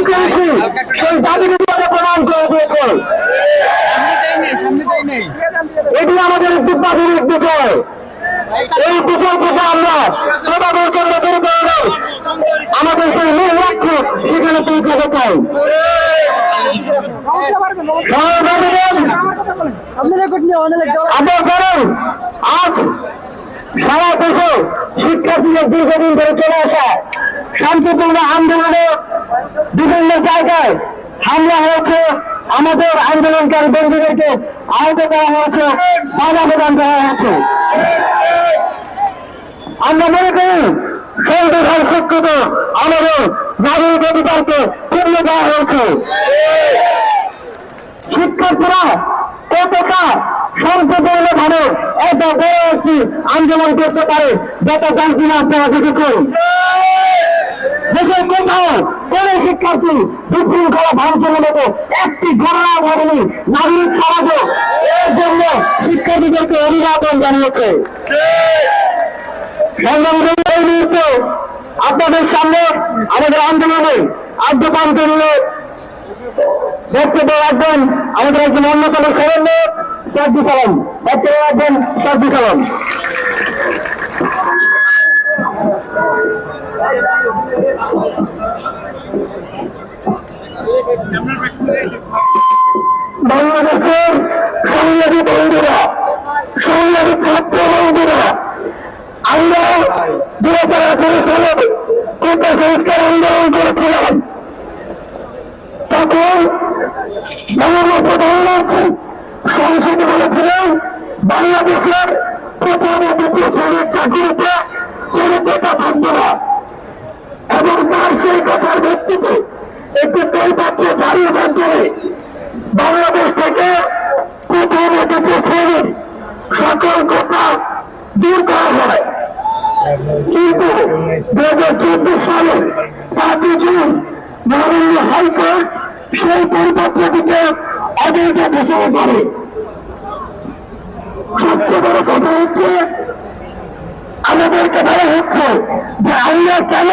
করেছি সেই দাবির উপরে প্রমাণ করে দিয়েছে। এটি আমাদের একটি প্রাথমিক বিষয়। এই বিষয় থেকে আমরা সবাইকে নজর করে নেই, আমাদের সেই মূল লক্ষ্য সেখানে পৌঁছাতে চাই। আপনার কারণ আজ সারা দেশে শিক্ষার্থীদের দীর্ঘদিন ধরে চলে আসা শান্তিপূর্ণ আন্দোলনে বিভিন্ন জায়গায় হামলা হয়েছে, আমাদের আন্দোলনকারী বন্ধুদেরকে আহত করা হয়েছে, বাধা প্রদান করা হয়েছে। আমরা মনে করি সংবিধান স্বীকৃত আমাদের নাগরিক অধিকারকে পূর্ণ দেওয়া হয়েছে। শিক্ষার্থীরা কতটা শান্তিপূর্ণ ভাবে এত বড় একটি আন্দোলন করতে পারে যেটা জানছি না আপনারা দেখেছেন। দেশের কোথাও কোন শিক্ষার্থী বিশৃঙ্খলা ভাঙচুরের মতো একটি ঘটনা ঘটেনি নাগরিক সমাজে। এর জন্য শিক্ষার্থীদেরকে অভিবাদন জানিয়েছে। এই মুহূর্তে আপনাদের সামনে আমাদের আন্দোলনে আদ্যপান্ত নিয়ে বক্তব্য রাখবেন আমাদের একজন অন্যতম সমন্বয়ক সাজ্জু সালাম। বক্তব্য রাখবেন সাজ্জু সালাম। বাংলাদেশের সংগ্রামী বন্ধুরা, সংগ্রামী ছাত্র বন্ধুরা, আমরা 2018 সালে কোটা সংস্কার আন্দোলন করেছিলাম। তখন মাননীয় প্রধানমন্ত্রী সংসদে বলেছিলেন বাংলাদেশের প্রথম ও দ্বিতীয় শ্রেণীর চাকরিতে কোনো কোটা থাকবে না, এবং তার সেই কথার ভিত্তিতে একটি পরিপত্র জারির মাধ্যমে বাংলাদেশ থেকে প্রথম ও দ্বিতীয় শ্রেণীর সকল কোটা দূর করা হয়। কিন্তু 2014 সালে 5 জুন মাননীয় হাইকোর্ট সেই পরিপত্রটিকে অবৈধ ঘোষণা করে। সবচেয়ে বড় কথা হচ্ছে আমাদেরকে বলা হচ্ছে যে আমরা কেন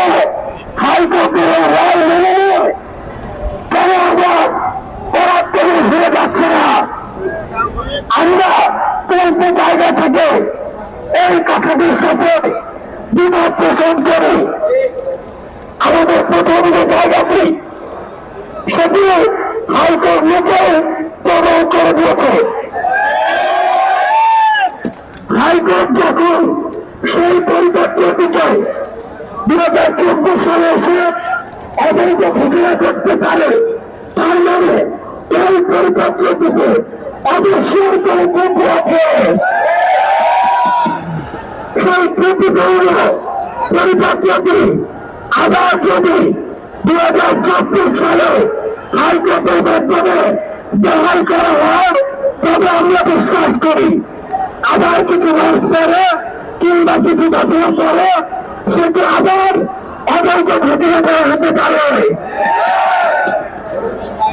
হাইকোর্টের রায় মেনে নিয়ে কেন আমরা পরাত্তরে ঘুরে যাচ্ছে না। আমরা কোন জায়গা থেকে এই কথাটির সাথে বিমত পোষণ করে আমাদের প্রথম যে জায়গাটি সেটি হাইকোর্ট নিজে প্রদান করে দিয়েছে। হাইকোর্ট যখন সেই পরিপত্রটিকে 2024 সালে এসে অবৈধ ঘোষণা করতে পারে, তার মানে এই পরিপত্রটিকে অবশ্যই কোনো ত্রুটি আছে। সেই ত্রুটিপূর্ণ পরিপত্রটি আবার যদি 2024 সালে হাইকোর্টের মাধ্যমে বহাল করা হয়, তবে আমরা বিশ্বাস করি আবার কিছু মাস পরে কিংবা কিছু বছর পরে সেটি আবার অবৈধ ঘোষণা করা হতে পারে।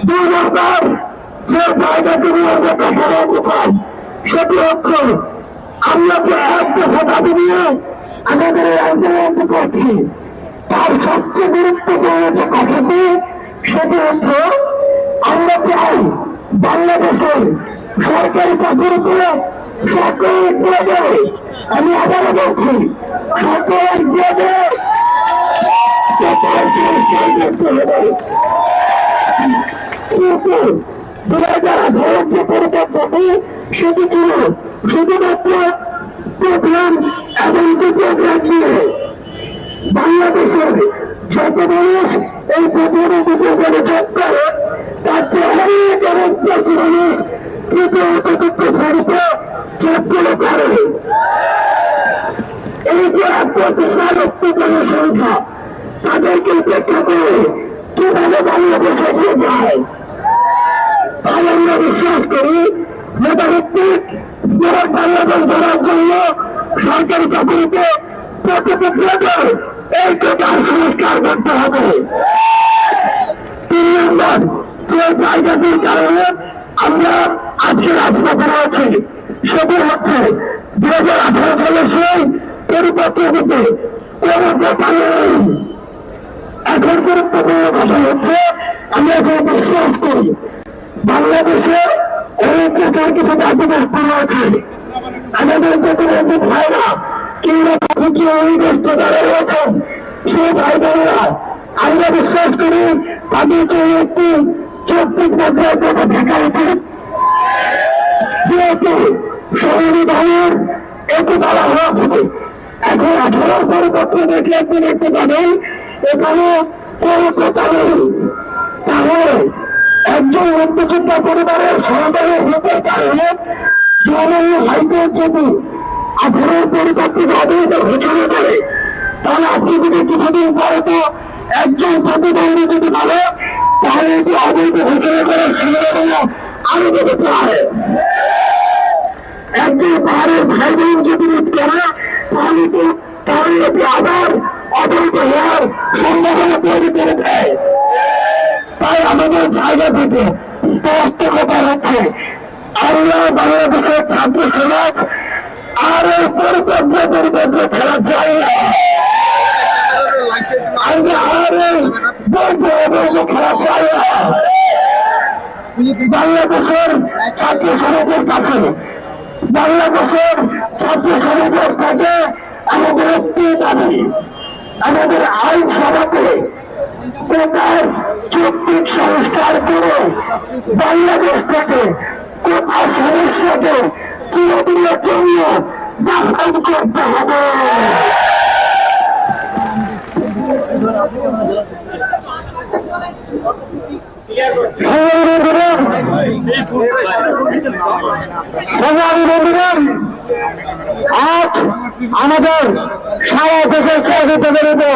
2 নম্বর যে জায়গাটি নিয়ে আমরা কথা বলতে চাই সেটি হচ্ছে আমরা যে এক দফা নিয়ে আমাদের এই আন্দোলনটি করছি, তার সবচেয়ে গুরুত্বপূর্ণ যে কথাটি সেটি হচ্ছে আমরা চাই বাংলাদেশের সরকারি চাকরিতে সকল গ্রেডে, আমি আবারও বলছি সকল গ্রেডে কিন্তু 2018 যে পরিপত্রটি সেটি ছিল শুধুমাত্র প্রথম এবং দ্বিতীয় গ্রেড নিয়ে। বাংলাদেশের যত মানুষ এই প্রথম ও দ্বিতীয় গ্রেডে যোগ করে তার চেয়ে অনেক অনেক বেশি মানুষ তৃতীয় ও চতুর্থ শ্রেণীতে যোগগুলো করে। এই যে একটা বিশাল একটি জনসংখ্যা, তাদেরকে উপেক্ষা করে কিভাবে বাংলাদেশে এগিয়ে যায়, তাই আমরা বিশ্বাস করি মেধাভিত্তিক স্মার্ট বাংলাদেশ ধরার জন্য সরকারি চাকরিতে প্রতিটি গ্রেডে এই কোটার সংস্কার করতে হবে। 3 নম্বর যে জায়গাটির কারণে আমরা আজকে রাজপথে রয়েছি সেটি হচ্ছে 2018 সালের সেই পরিপত্রটিতে কোনো কথা নেই। এখন গুরুত্বপূর্ণ কথা হচ্ছে আমরা যে বিশ্বাস করি বাংলাদেশে অনেক প্রচার কিছু দাবিগ্রস্ত রয়েছে, আমাদের প্রতিবন্ধী ভাইরা কিংবা ক্ষতিগ্রস্ত যারা রয়েছেন সেই ভাই বোনেরা আমরা বিশ্বাস করি তাদেরকে একটি যৌক্তিক মুদ্রার মধ্যে থাকা উচিত। যেহেতু সংবিধানের এটি বলা হয়েছে এখন 18 পরিপত্র দেখলে আপনি দেখতে পাবেন এখানে কোনো কথা নেই, তাহলে একজন মুক্তিযোদ্ধা পরিবারের সন্তানের হতে কারণে মাননীয় হাইকোর্ট যদি 18 পরিপত্রকে অবৈধ ঘোষণা করে তাহলে আজকে যদি কিছুদিন পরে তো একজন প্রতিবন্ধী যদি বলে তাহলে এটি অবৈধ ঘোষণা করার সম্ভাবনা আরো বেড়ে পারে। একজন পাহাড়ের ভাই বোন যদি করে তাহলে এটি আবার অবৈধ হওয়ার সম্ভাবনা তৈরি করে দেয়। তাই আমাদের জায়গা থেকে স্পষ্ট কথা হচ্ছে আমরা বাংলাদেশের ছাত্র সমাজ আর পরিপত্র খেলা চাই না, আমরা আর খেলা চাই না। বাংলাদেশের ছাত্র সমাজের কাছে বাংলাদেশের ছাত্র সমাজের কাছে আমাদের একটি দাবি, আমাদের আইন সভাতে কোটার যৌক্তিক সংস্কার করে বাংলাদেশ থেকে কোটা সমস্যাকে চিরদিনের জন্য দখল করতে হবে। আজ আমাদের সারা দেশের সহযোগিতাদের উপর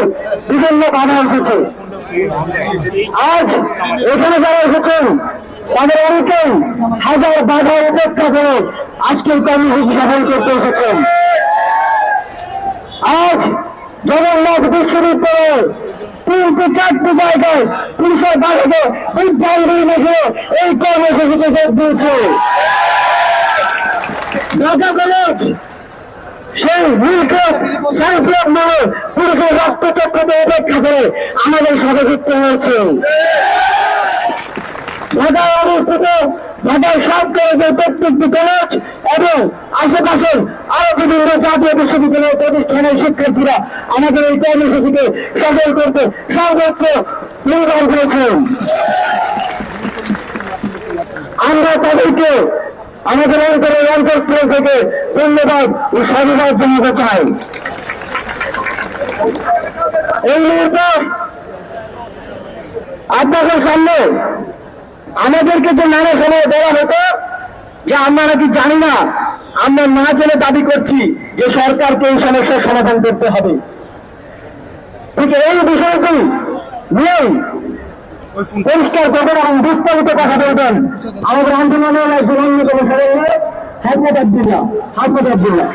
বিভিন্ন বাধা এসেছে। আজ এখানে যারা এসেছেন তাদের অনেকেই হাজার বাধা উপেক্ষা করে আজকের কর্মসূচি সফল করতে এসেছেন। আজ জগন্নাথ বিশ্ববিদ্যালয়ে 3-4টি জায়গায় পুলিশের বাধাকে বিদ্যালয় লিখে এই কর্মসূচিতে যোগ দিয়েছে। ঢাকা কলেজ সেই সায়েন্স ল্যাব নামে পুলিশের রক্তচক্ষকে উপেক্ষা করে আমাদের সাথে যুক্ত হয়েছে। ঢাকায় অবস্থিত ঢাকার সব কলেজের প্রত্যেকটি কলেজ এবং আশেপাশের আরো বিভিন্ন জাতীয় বিশ্ববিদ্যালয় প্রতিষ্ঠানের শিক্ষার্থীরা আমাদের এই কর্মসূচিকে সফল করতে সর্বোচ্চ নির্ধারণ করেছেন। আমরা তাদেরকে আমাদের অন্তরের অন্তঃস্থল থেকে ধন্যবাদ ও সাধুবাদ জানাতে চাই। এই মুহূর্তে আপনাদের সামনে আমাদেরকে যে নানা সময় দেওয়া হতো যে আমরা নাকি জানি না, আমরা না জেনে দাবি করছি যে সরকারকে এই সমস্যার সমাধান করতে হবে। ঠিক এই বিষয়টি নিয়েই পরিষ্কার করবেন এবং বিস্তারিত কথা বলবেন আমাদের আন্দোলনের একজন অন্যতম সদস্য হাজমত আব্দুল্লাহ।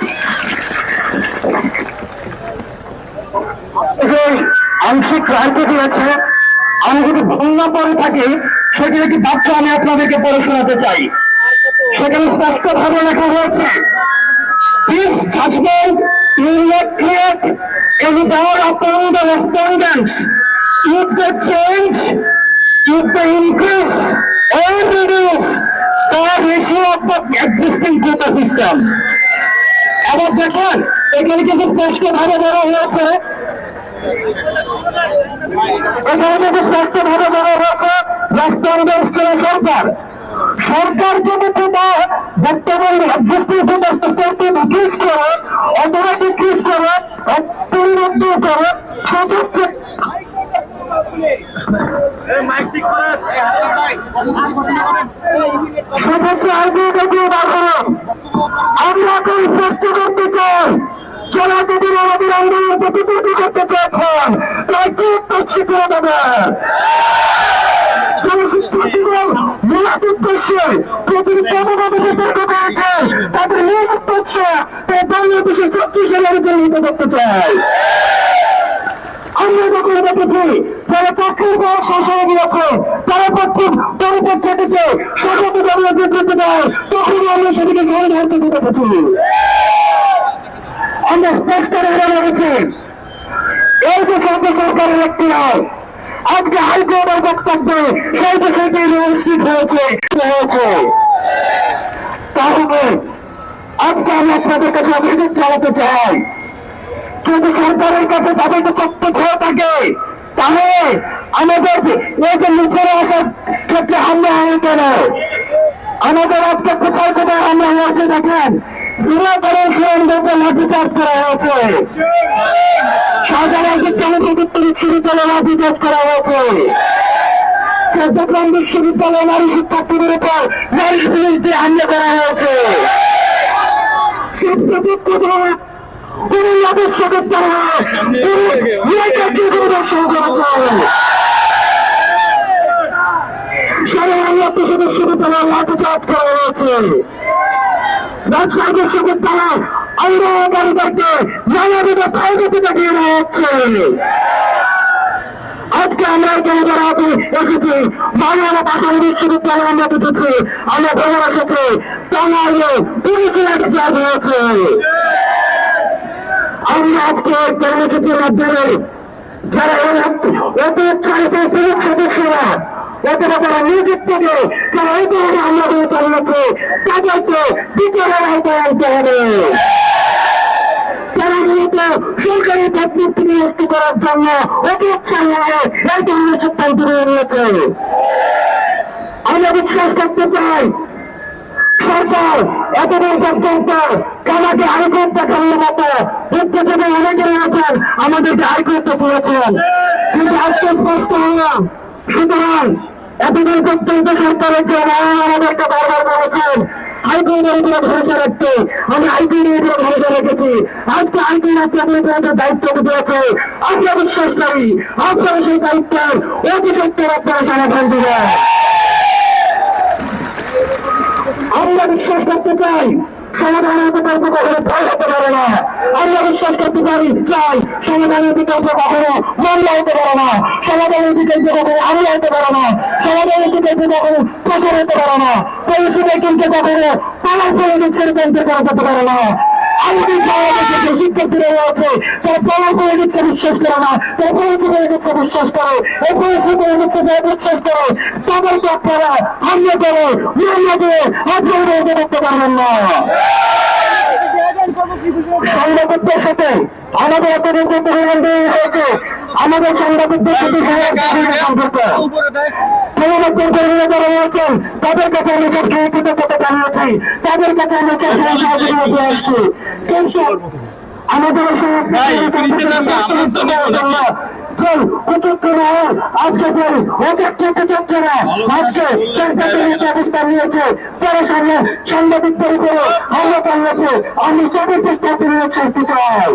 আংশিক রায়কে দিয়েছে, আমি যদি ভুল না পড়ে থাকি সেটি একটি বাচ্চা আমি আপনাদেরকে পড়ে শোনাতে চাই। সেখানে স্পষ্ট ভাবে লেখা হয়েছে, This judgment will not create any doubt upon the respondents if they change, if they increase or reduce the ratio of the existing quota system. আবার দেখেন এখানে কিন্তু স্পষ্ট ভাবে বলা হয়েছে, সরকার যদি বর্তমান এক্সিস্টিং কোটা সিস্টেমকে ডিক্রিজ করে অথবা ডিক্রিজ করে পরিবর্তন করে সেক্ষেত্রে আমরা এখন স্পষ্ট করতে চাই যারা দিদির আমাদের আন্দোলন প্রতিপন্ন করতে চেয়েছেন তাই কি করছি করে দেবে তাদের মূল উদ্দেশ্য বাংলাদেশের 36 সালের জন্য করতে চাই। আমরা যখন দেখেছি যারা চাকরির বয়স শেষ হয়ে গিয়েছে তারা পরিপ্রেক্ষিতে সকলকে জানিয়ে বিবৃতি দেয়, তখনই আমরা সেদিকে সমাধান করতে দেখেছি। আমরা স্পষ্ট হয়ে গেছি এই যে সরকারের একটি নয়, আজকে হাইকোর্টের বক্তব্যে সেই বিষয়টি নিশ্চিত হয়েছে। তাহলে আজকে আমি আপনাদের কাছে অভিযোগ জানাতে চাই, যদি সরকারের কাছে তাদেরকে তথ্য হয়ে থাকে তাহলে আমাদের এই যে নিচে আসার ক্ষেত্রে হামলা হয় কেন, আমাদের আজকে কোথায় কোথায় হামলা হয়েছে দেখেন। সিরিয়া করে সুরেন্দ্রকে লাঠিচার্জ করা হয়েছে, শাহজালাল বিশ্ববিদ্যালয়ে লাঠিচার্জ করা হয়েছে, চট্টগ্রাম বিশ্ববিদ্যালয়ে নারী শিক্ষার্থীদের উপর নারী পুলিশ দিয়ে হামলা করা হয়েছে। কুমিল্লা বিশ্ববিদ্যালয়ে বিশ্ববিদ্যালয়ে লাঠিচার্জ করা হয়েছে। রাজশাহী বিশ্ববিদ্যালয় আন্দোলনকারীদেরকে নানাবিধ ভয়ভীতি দেখিয়ে দেওয়া হচ্ছে। আজকে আমরা এখানে যারা এসেছি বাংলা ভাষা বিশ্ববিদ্যালয়ে আমরা দেখেছি, আমরা খবর এসেছি টাঙ্গাইলে পুলিশের লাঠিচার্জ হয়েছে। আমরা আজকে কর্মসূচির মাধ্যমে যারা অতি উৎসাহিত পুলিশ সদস্যরা অথবা যারা নিযুক্ত যারা এই ধরনের হামলাগুলো চালাচ্ছে তাদেরকে বিচারের আওতায় আনতে হবে। তারা মূলত সরকারি ভাবমূর্তি নিরস্ত করার জন্য অতি উৎসাহী হয়ে এই ধরনের সিদ্ধান্ত নিয়ে নিয়েছে। আমরা বিশ্বাস করতে চাই সরকার এতদিন পর্যন্ত কামাকে হাইকোর্ট দেখানোর মতো বুদ্ধিজীবী অনেকে রয়েছেন, আমাদেরকে হাইকোর্ট দেখিয়েছেন, কিন্তু আজকে স্পষ্ট হলাম। সুতরাং এতদিন পর্যন্ত সরকারের যে আমাদেরকে বারবার বলেছেন হাইকোর্টের উপরে ভরসা রাখতে, আমরা হাইকোর্টের উপরে ভরসা রেখেছি। আজকে হাইকোর্ট আপনাদের উপরে দায়িত্ব দিয়েছে, আমরা বিশ্বাস করি আপনারা সেই দায়িত্বের অতি সত্তর আপনারা সমাধান দেবেন। আমরা বিশ্বাস করতে চাই সমাধানের বিকল্প কখনো ভয় হতে পারে না। আমরা বিশ্বাস করতে পারি চাই সমাধানের বিকল্প কখনো মামলা হতে পারে না, সমাধানের বিকল্প কখনো হামলা হতে পারে না, সমাধানের বিকল্প কখনো প্রচার হতে পারে না, পরিস্থিতি কিন্তু কখনো পালার পরিবেশের কেন্দ্রে করা যেতে পারে না। আমাদের বাংলাদেশে যে শিক্ষার্থীরা রয়েছে তারা পালার পরিবেশে বিশ্বাস করে না, তারা পরিস্থিতি বিশ্বাস করে, এই পরিস্থিতি যারা বিশ্বাস করে তাদেরকে আপনারা হামলা করে মামলা দিয়ে আপনারা করতে পারবেন না। সাংবাদিকদের সাথে আমাদের এতদিন যে পরিমাণ হয়েছে, আমাদের সাংবাদিকদের সাথে সম্পর্ক যারা রয়েছেন তাদের কাছে আমি কৃতজ্ঞতা জানিয়েছি, তাদের কাছে আমি সহযোগিতা আসছি। কিন্তু আমাদের আজকে যে অচেতনা আজকে ব্যবস্থা নিয়েছে, যারা সামনে সাংবাদিকদের উপরে হামলা চালিয়েছে, আমি তাদের প্রস্তাব করতে চাই।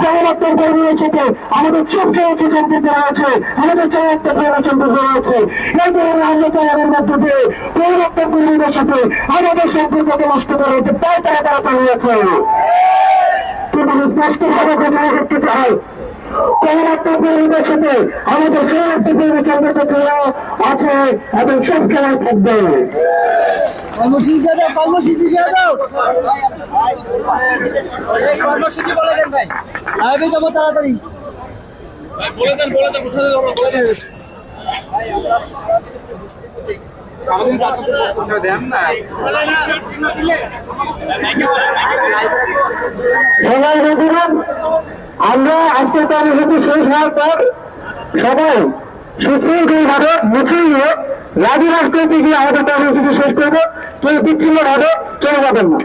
গণমাধ্যম কর্মীর সাথে আমাদের সবচেয়ে উঁচু সম্পর্ক রয়েছে, আমাদের চমৎকার সম্পর্ক রয়েছে। এই ধরনের হামলা চালানোর মধ্য দিয়ে গণমাধ্যম কর্মীদের সাথে আমাদের সম্পর্ককে নষ্ট করে প্রায় তারা চালিয়েছে। কিন্তু স্পষ্টভাবে ঘোষণা করতে চাই গণমাধ্যম কর্মীদের সাথে আমাদের শরণার্থী কর্মী সম্পর্ক আছে এবং সব খেলায় থাকবে। কর্মসূচি বলে দেন ভাই, আমি যাবো তাড়াতাড়ি। বলে দেন আমরা আজকে কর্মসূচি শেষ হওয়ার পর সবাই সুশৃঙ্খল ভাবে মুছিয়ে নিয়ে রাজি রাষ্ট্রতে গিয়ে আমাদের কর্মসূচি শেষ করবো। কেউ বিচ্ছিন্ন ভাবে চলে যাবেন না।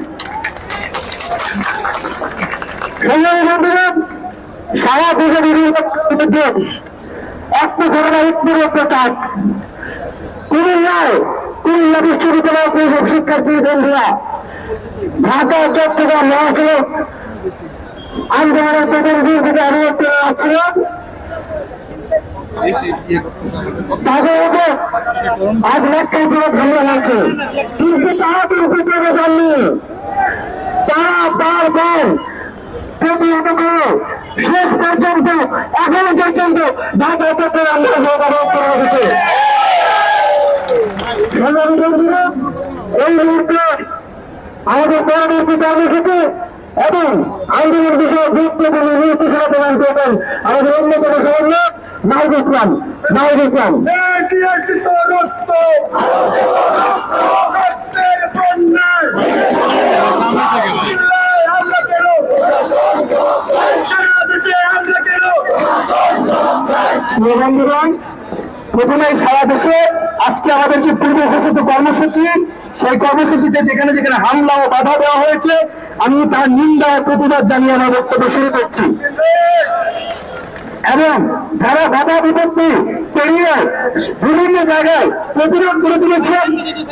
সারা দেশের বিরুদ্ধে একটা ঘটনা একটু প্রচার কুমিল্লা বিশ্ববিদ্যালয়ের যেসব শিক্ষার্থী বন্ধুরা ঢাকা চট্টগ্রাম মহাসড়ক আন্দোলনের প্রতিনিধির দিকে অনুরোধ করে আসছিল, তাদের উপর আজ লক্ষাধিক হামলা হয়েছে, কিন্তু তারা দুর্বৃত্তরা জাননি। তারা বারবার প্রতিহত করে শেষ পর্যন্ত এখনো পর্যন্ত ঢাকা চট্টগ্রাম ব্যবহার করা হয়েছে। এই মুহূর্তে আমাদের পরবর্তী কর্মসূচি এবং আন্দোলন বিষয়ে গুরুত্বপূর্ণ নির্দেশনা প্রদান করবেন আমাদের অন্যতম সমন্বয় নাহিদ ইসলাম। দিয়েছি তো রক্ত রক্তের বন্যায় আমরা কেন সারা দেশে আমরা কেন বন্ধুগণ, প্রথমে সারা দেশে আজকে আমাদের যে পূর্ব ঘোষিত কর্মসূচি, সেই কর্মসূচিতে যেখানে যেখানে হামলা ও বাধা দেওয়া হয়েছে, আমি তার নিন্দা ও প্রতিবাদ জানিয়ে আমার বক্তব্য শুরু করছি। এবং যারা বাধা বিপত্তি পেরিয়ে বিভিন্ন জায়গায় প্রতিরোধ করে তুলেছেন,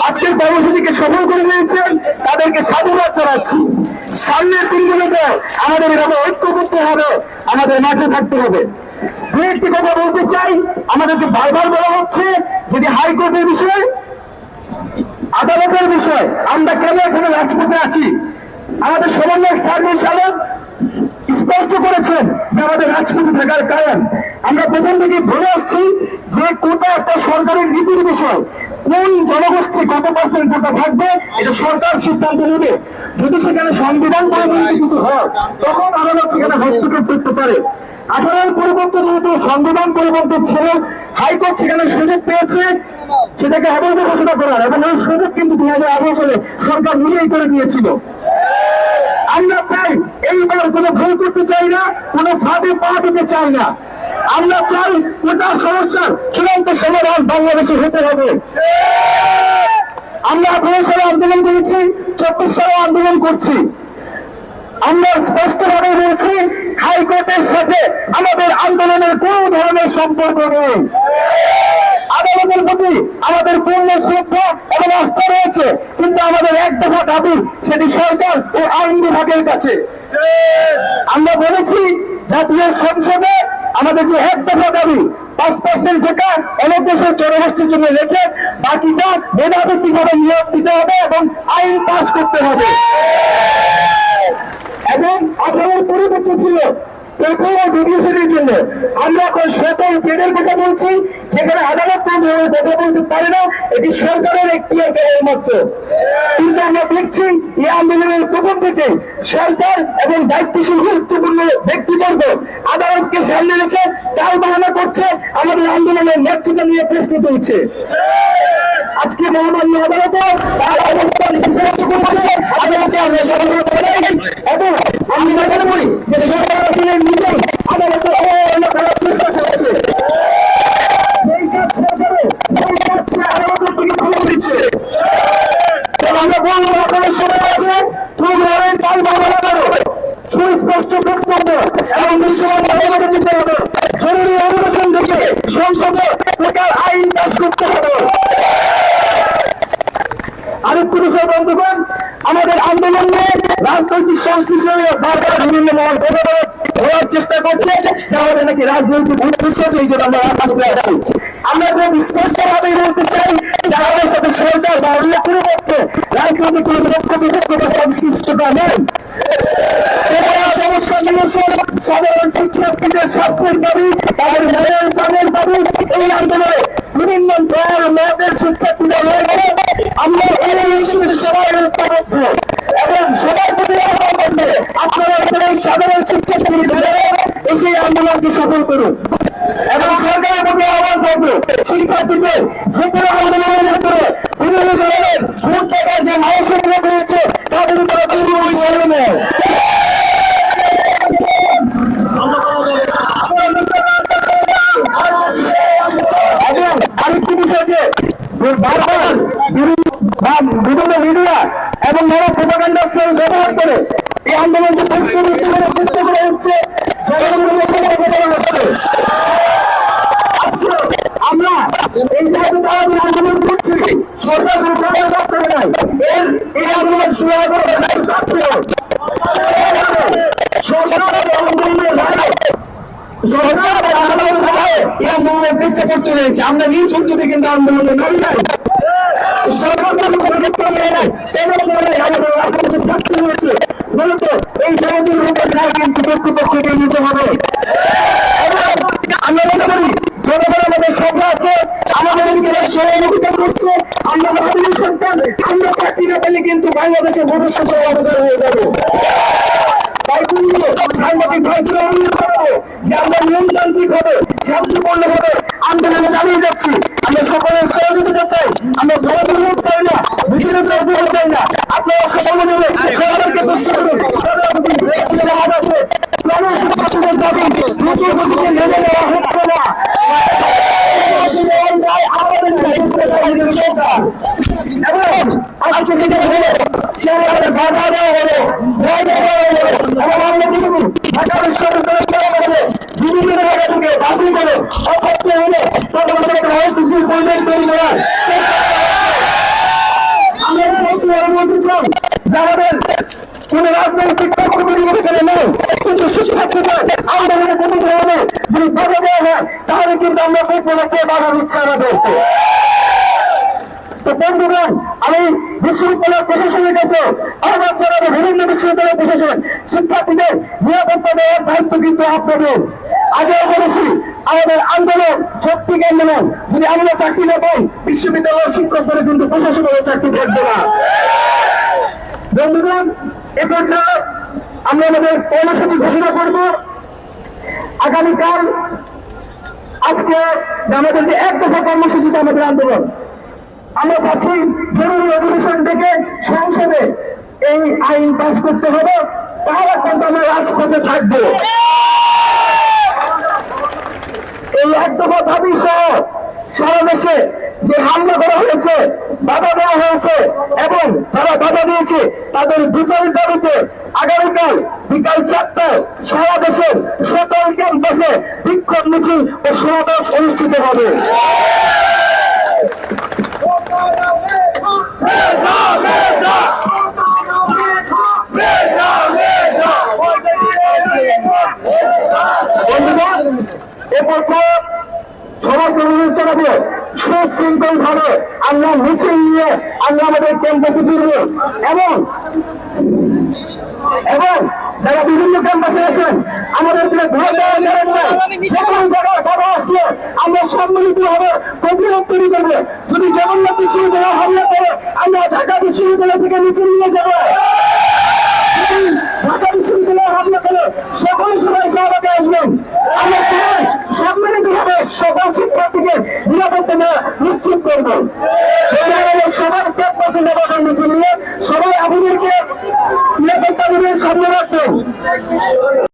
আজকের কর্মসূচিকে সফল করে নিয়েছেন, তাদেরকে সাধুবাদ জানাচ্ছি। সামনের দিনগুলোতে আমাদের এভাবে ঐক্যবদ্ধ হবে, আমাদের মাঠে থাকতে হবে। দু একটি কথা বলতে চাই। আমাদেরকে বারবার বলা হচ্ছে যদি হাইকোর্টের বিষয়, আদালতের বিষয়, আমরা কেন এখানে রাজপথে আছি? আমাদের সমন্বয় সার্ভিস আলোক স্পষ্ট করেছেন যে আমাদের রাজপথে থাকার কারণ। আমরা প্রথম থেকে বলে আসছি যে কোটা একটা সরকারের নীতির বিষয়। কোন জনগোষ্ঠী কত পার্সেন্ট কোটা থাকবে এটা সরকার সিদ্ধান্ত নেবে। যদি সেখানে সংবিধান পরিবর্তিত কিছু হয় তখন আদালত সেখানে হস্তক্ষেপ করতে পারে। 18 পরিবর্তন যেহেতু সংবিধান পরিবর্তন ছিল, হাইকোর্ট সেখানে সুযোগ পেয়েছে সেটাকে অবৈধ ঘোষণা করার, এবং এই সুযোগ কিন্তু 2018 সালে সরকার নিজেই করে দিয়েছিল। আমরা চাই এইবার কোনো ভুল করতে চাই না, কোনো ফাঁদে পা দিতে চাই না। আমরা চাই গোটা সমস্যার চূড়ান্ত সমাধান বাংলাদেশে হতে হবে। আমরা 18 সালে আন্দোলন করেছি, 24 সালে আন্দোলন করছি। আমরা স্পষ্টভাবে বলছি হাইকোর্টের সাথে আমাদের আন্দোলনের কোন ধরনের সম্পর্ক নেই। আদালতের প্রতি আমাদের পূর্ণ শ্রদ্ধা এবং আস্থা রয়েছে, কিন্তু আমাদের এক দফা দাবি সেটি সরকার ও আইন বিভাগের কাছে। আমরা বলেছি জাতীয় সংসদে আমাদের যে এক দফা দাবি 5% টাকা অনগ্রসর জনগোষ্ঠীর জন্য রেখে বাকিটা মেধাভিত্তিক ভাবে নিয়োগ দিতে হবে এবং আইন পাস করতে হবে। এবং 18 পরিবর্তন ছিল প্রথম ডিভিশনের জন্য। আমরা এখন সকল পেডের কথা বলছি, যেখানে আদালত কথা বলতে পারে না, এটি সরকারের একটি মাত্র। কিন্তু আমরা দেখছি এই আন্দোলনের প্রথম থেকে সরকার এবং দায়িত্বশীল গুরুত্বপূর্ণ ব্যক্তিবর্গ আদালতকে সামনে রেখে টাল বাহানা করছে, আমাদের আন্দোলনের নেতৃত্ব নিয়ে প্রশ্ন তুলছে। আজকে মহামান্য আদালত তার অবস্থান স্পষ্ট করছে, আদালতে আমরা সরকার এবং আমি মনে করি যে সরকার আসলে নিজেই আদালতে অবহেলা করার চেষ্টা করেছে। যেই কাজ সরকারে সেই কাজ সে আদালতের থেকে ভালো দিচ্ছে। আমরা বলবো এখনো সময় আছে, তুমি অনেক টাল বাহানা করো, সুস্পষ্ট বক্তব্য এবং বিশ্ববিদ্যালয়ে দিতে হবে। জরুরি অধিবেশন থেকে সংসদে প্রকার আইন পাস করতে হবে। আরেকটি বিষয় বন্ধুগণ, আমাদের আন্দোলন নিয়ে রাজনৈতিক সংশ্লিষ্ট বারবার বিভিন্ন মহল হওয়ার চেষ্টা করছে যে আমাদের নাকি রাজনৈতিক উদ্দেশ্য, সেই জন্য আমরা রাজনীতি আছি। আমরা খুব স্পষ্ট ভাবে বলতে চাই যে আমাদের সাথে সরকার বা অন্য কোনো পক্ষে রাজনৈতিক কোনো পক্ষ বিপক্ষ বা সংশ্লিষ্টতা নেই। সমস্যা নিরসন, সাধারণ শিক্ষার্থীদের স্বার্থের দাবি, তাদের মনের প্রাণের দাবি, এই আন্দোলনে বিভিন্ন দল মতের শিক্ষার্থীরা রয়েছে। আমরা এই সবাই ঐক্যবদ্ধ এবং সবার প্রতি আহ্বান করবে আপনারা এখানে সাধারণ শিক্ষার্থী ধরে এসে আন্দোলনকে সফল করুন। এবং সরকারের প্রতি আহ্বান করবে শিক্ষার্থীদের যে কোনো আন্দোলনের ভিতরে বিভিন্ন ধরনের ভোট টাকার যে মানুষগুলো রয়েছে তাদের উপরে ছেড়ে নেয়। এবং আরেকটি বিষয় যে বারবার বিভিন্ন মিডিয়া এবং নানা প্রোপাগান্ডা সেল ব্যবহার করে এই আন্দোলনকে চেষ্টা করা হচ্ছে, জনগণের হচ্ছে। আমরা এই জায়গায় আন্দোলন করছি, সরকার নাই এই আন্দোলন শুরু করে আন্দোলনের চেষ্টা করতে রয়েছে। আমরা নিজ অঞ্চলে কিন্তু আন্দোলনে নাই নাই সরকার থাকতে হয়েছে মূলত এই জায়গাটির রূপের রায় কিন্তু কর্তৃপক্ষকে নিতে হবে। আমরা মনে করি জনগণ আমাদের সাথে আছে, আমাদের সহযোগিতা করছে। আমরা ভাবি সরকার আমরা চাকরি না পেলে কিন্তু বাংলাদেশের ভবিষ্যৎ অবদান হয়ে যাবে। তাই নিয়ে সাংবাদিক ভাইকে অনুরোধ করবো যে আমরা নিয়মতান্ত্রিক হবে শান্তিপূর্ণ ভাবে আন্দোলন চালিয়ে যাচ্ছি। আমরা সকলের সহযোগিতা চাই, আমরা ধর্ম চাই না, ভিতরে তর্ক চাই না। আপনারা সকলে মিলে সরকারকে প্রশ্ন করুন গণশিক্ষার দাবি দ্রুত গতিতে মেনে নেওয়া হচ্ছে না। এবং আজকে নিজের হলো সরকারের বাধা দেওয়া হলো, ভয় দেওয়া হলো এবং আমরা দেখেছি ঢাকা বিশ্ববিদ্যালয় বিভিন্ন জায়গা থেকে বাতিল করে অছাত্র হলে তাদের একটা অস্থিতিশীল পরিবেশ তৈরি করার আমরা বলতে চাই যে আমাদের কোন রাজনৈতিক পক্ষপাতিত্ব এখানে নেই, কিন্তু শিক্ষার্থীদের আন্দোলনে প্রতিনিধি হবে যদি বাধা দেওয়া হয় তাহলে কিন্তু আমরা দেখবো না কে বাধা দিচ্ছে আমাদেরকে। তো বন্ধুগণ, আমি বিশ্ববিদ্যালয় প্রশাসনের কাছে আহ্বান জানাবো, বিভিন্ন বিশ্ববিদ্যালয় প্রশাসন শিক্ষার্থীদের নিরাপত্তা দেওয়ার দায়িত্ব কিন্তু আপনাদের। আগেও বলেছি আমাদের আন্দোলন যৌক্তিক আন্দোলন, যদি আমরা চাকরি না পাই বিশ্ববিদ্যালয়ের শিক্ষকদের কিন্তু প্রশাসনের চাকরি থাকবে না। বন্ধুগণ, এ পর্যায়ে আমরা আমাদের কর্মসূচি ঘোষণা করব। আগামীকাল আজকে আমাদের যে এক দফা কর্মসূচিতে আমাদের আন্দোলন, আমরা চাচ্ছি জরুরি অধিবেশন থেকে সংসদে এই আইন পাস করতে হবে, তাহলে কিন্তু আমরা রাজপথে থাকবো। এই এক দফা দাবি সহ সারা দেশে যে হামলা করা হয়েছে, বাধা দেওয়া হয়েছে এবং যারা বাধা দিয়েছে তাদের বিচারের দাবিতে আগামীকাল বিকাল 4টায় সারা দেশের সকল ক্যাম্পাসে বিক্ষোভ মিছিল ও সমাবেশ অনুষ্ঠিত হবে। এ পর্যায়ে সবাইকে অনুরোধ জানাবো সুশৃঙ্খল ভাবে আমরা মিছিল নিয়ে আমরা আমাদের ক্যাম্পাসে ফিরব এবং যারা বিভিন্ন ক্যাম্পাসে আছেন আমাদের সকল জায়গায় বাধা আসলে আমরা সম্মিলিত ভাবে প্রতিরোধ তৈরি করবো। যদি জগন্নাথ বিশ্ববিদ্যালয় হামলা করে আমরা ঢাকা বিশ্ববিদ্যালয় থেকে মিছিল নিয়ে যাবো। ঢাকা বিশ্ববিদ্যালয় হামলা করে সকল সবাই সহভাগে আসবেন। আমরা সবাই সম্মিলিত ভাবে সকল শিক্ষার্থীকে নিরাপত্তা নিশ্চিত করবো। সবাই ক্যাম্পাসে যাবো মিছিল নিয়ে, সবাই আপনাদেরকে নিরাপত্তা সামনে রাখবেন।